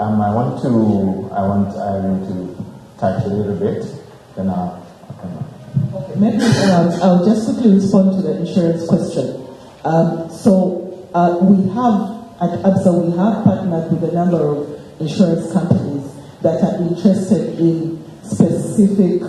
I want Irene to touch a little bit, then I'll come back. Okay, maybe I'll just quickly respond to the insurance question. We have, at Absa, we have partnered with a number of insurance companies that are interested in specific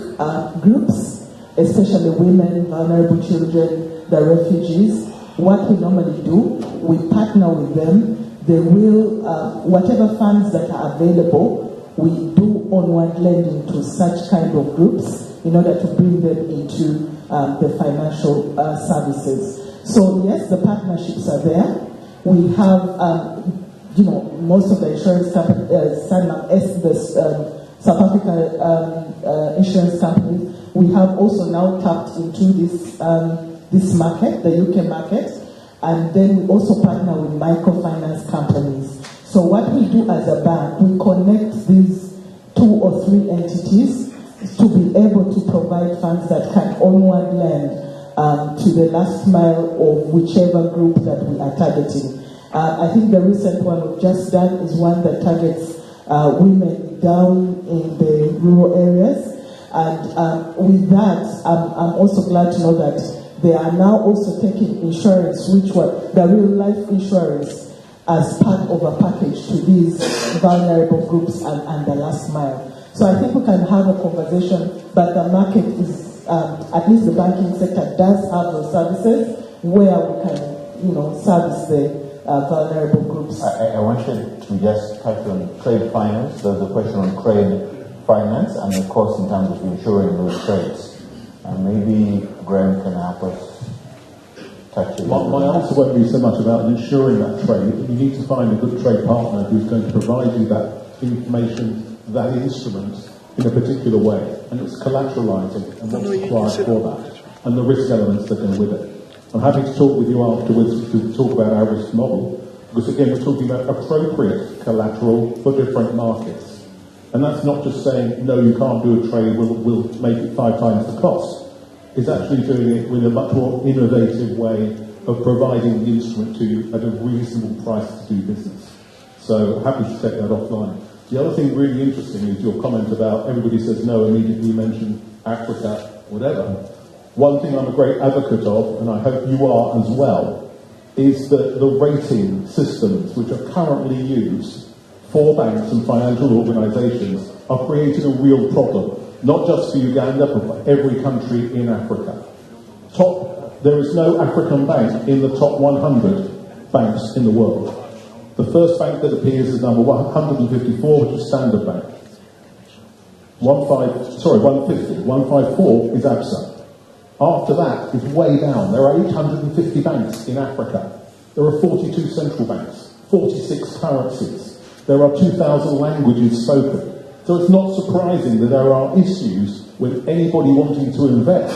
groups, especially women, vulnerable children, the refugees. What we normally do, we partner with them. They will, whatever funds that are available, we do onward lending to such kind of groups in order to bring them into the financial services. So yes, the partnerships are there. We have, most of the insurance companies, South Africa insurance companies, we have also now tapped into this market, the UK market, and then we also partner with microfinance companies. So what we do as a bank, we connect these 2 or 3 entities to be able to provide funds that can onward lend to the last mile of whichever group that we are targeting. I think the recent one we've just done is one that targets women down in the rural areas. And with that, I'm also glad to know that they are now also taking insurance, which were the real life insurance, as part of a package to these vulnerable groups and the last mile. So I think we can have a conversation, but the market is, at least the banking sector does have those services where we can, service the vulnerable groups. I want you to just touch on trade finance. There's a question on trade finance and the cost in terms of insuring those trades. And maybe Graham can help us touch it. My answer won't be so much about ensuring that trade. You need to find a good trade partner who's going to provide you that information, that instrument, in a particular way. And it's collateralizing and what's required for that, and the risk elements that go with it. I'm happy to talk with you afterwards to talk about our risk model, because again, we're talking about appropriate collateral for different markets. And that's not just saying, no, you can't do a trade, we'll make it 5 times the cost. It's actually doing it with a much more innovative way of providing the instrument to you at a reasonable price to do business. So happy to take that offline. The other thing really interesting is your comment about everybody says no, immediately mention Africa, whatever. One thing I'm a great advocate of, and I hope you are as well, is that the rating systems which are currently used for banks and financial organisations are creating a real problem, not just for Uganda, but for every country in Africa. There is no African bank in the top 100 banks in the world. The first bank that appears is number 154, which is Standard Bank. 150. 154 is Absa. After that is way down. There are 850 banks in Africa. There are 42 central banks, 46 currencies. There are 2,000 languages spoken. So it's not surprising that there are issues with anybody wanting to invest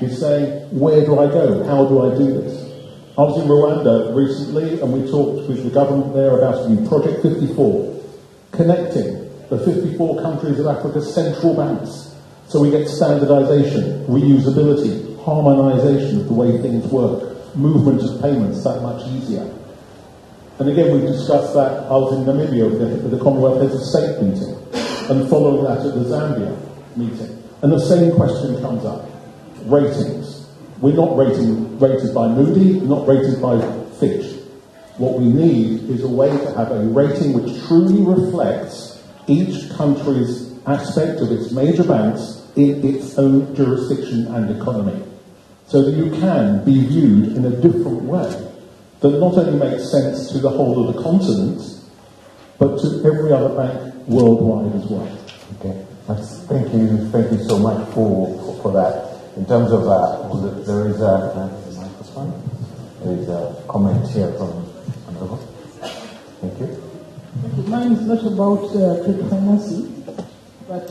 is saying, where do I go? How do I do this? I was in Rwanda recently and we talked with the government there about a new Project 54, connecting the 54 countries of Africa's central banks. So we get standardization, reusability, harmonization of the way things work, movement of payments that much easier. And again, we've discussed that. I was in Namibia at the Commonwealth Heads of State meeting, and following that at the Zambia meeting. And the same question comes up. Ratings. We're not rated by Moody, not rated by Fitch. What we need is a way to have a rating which truly reflects each country's aspect of its major banks in its own jurisdiction and economy, so that you can be viewed in a different way that not only makes sense to the whole of the continent, but to every other bank worldwide as well. Okay, thank you so much for that. In terms of there is a comment here from Honorable. Thank you. Mine is not about trade financing, but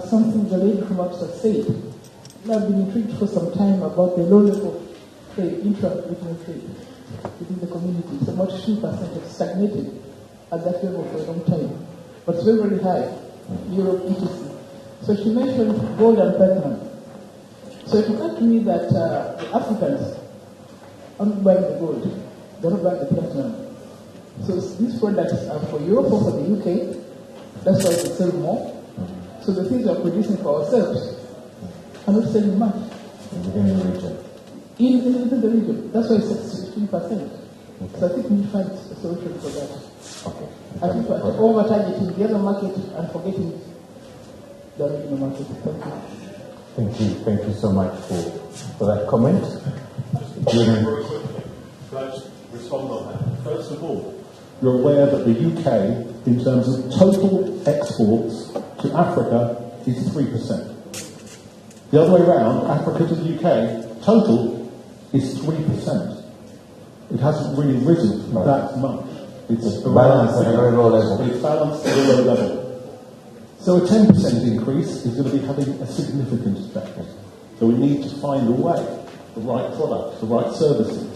something the lady from Absa said. I've been intrigued for some time about the low level of trade, intra-regional trade within the community. It's about 3% of stagnated at that level for a long time, but it's very, very high. Europe, etc. So she mentioned gold and platinum. So it occurred to me that the Africans aren't buying the gold, they're not buying the platinum. So these products are for Europe or for the UK. That's why we sell more. So the things we are producing for ourselves are not selling much. Within the region. Within the region. That's why it's 15%. Okay. So I think we need to find a solution for that. Okay. I think we're over-targeting the other market and forgetting the regional market. Thank you. Thank you so much for that comment. Can I just respond on that? First of all, you're aware that the UK, in terms of total exports to Africa, is 3%. The other way around, Africa to the UK, total is 3%. It hasn't really risen that much. It's balanced at a very low level. It's balanced at a low level. So a 10% increase is going to be having a significant effect. So we need to find a way, the right products, the right services,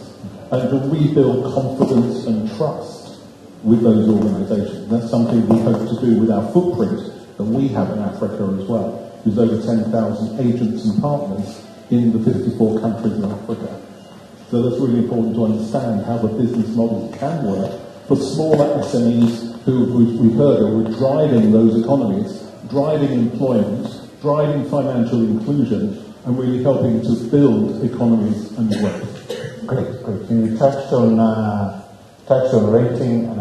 and to rebuild confidence and trust with those organisations. That's something we hope to do with our footprint that we have in Africa as well. There's over 10,000 agents and partners in the 54 countries of Africa. So that's really important to understand how the business model can work for smaller SMEs who we've heard are driving those economies, driving employment, driving financial inclusion, and really helping to build economies and growth. Great. You touched on rating and